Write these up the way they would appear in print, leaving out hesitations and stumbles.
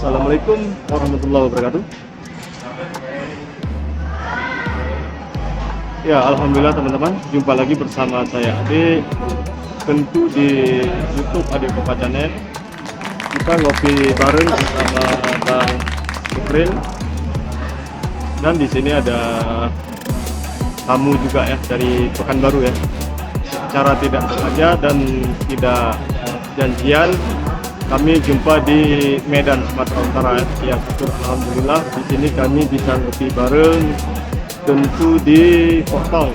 Assalamualaikum warahmatullahi wabarakatuh. Ya, alhamdulillah teman-teman, jumpa lagi bersama saya Ade. Tentu di YouTube Ade Kopa Channel. Kita ngopi bareng bersama Bang April. Dan di sini ada tamu juga ya dari Pekanbaru ya. Secara tidak sengaja dan tidak janjian, kami jumpa di Medan, Sumatera Utara ya. Alhamdulillah di sini kami bisa ngopi bareng, tentu di Portong.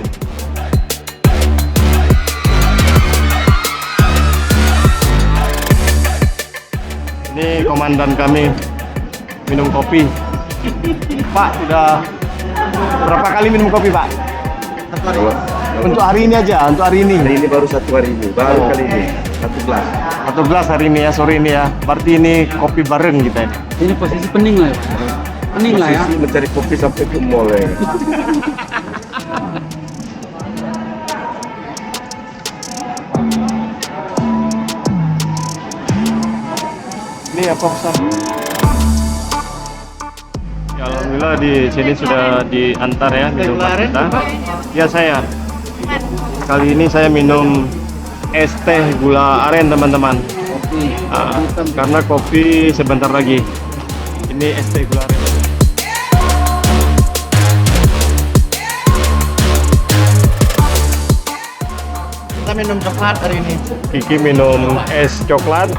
Ini komandan kami minum kopi. Pak, sudah berapa kali minum kopi, Pak? Untuk hari ini aja, untuk hari ini. Hari ini baru hari ini, baru kali ini satu gelas. Satu gelas hari ini ya, sore ini ya. Berarti ini kopi bareng kita ini. Ini posisi pening lah ya. Pening lah ya. Posisi mencari kopi sampai ke mall ya. Ini apa pesan? Ya, alhamdulillah di sini sudah diantar ya minuman kita. Ya saya. Kali ini saya minum es teh gula aren teman-teman. Karena kopi sebentar lagi. Ini es teh gula aren. Kita minum coklat hari ini. Kiki minum es coklat.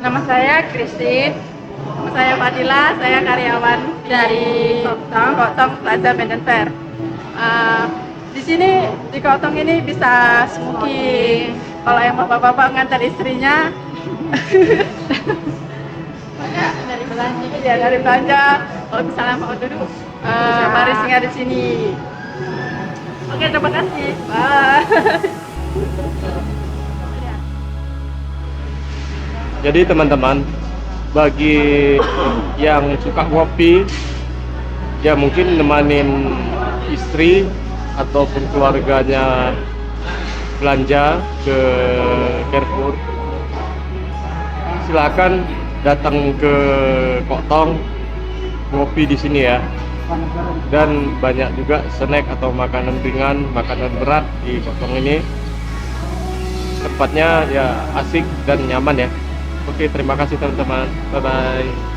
Nama saya Christine. Nama saya Fadila, saya karyawan dari Kotong Plaza Medan Fair. Di sini di Kotong ini bisa smoking. Kalau yang bapak-bapak ngantar istrinya, dari belanja. Kalau misalnya mau duduk, mari singgah di sini. Oke, terima kasih. Bye. Jadi teman-teman, bagi yang suka ngopi, ya mungkin nemanin istri ataupun keluarganya belanja ke Carrefour, silakan datang ke Kotong ngopi di sini ya. Dan banyak juga snack atau makanan ringan, makanan berat di Kotong ini. Tempatnya ya asik dan nyaman ya. Oke, terima kasih teman-teman. Bye bye.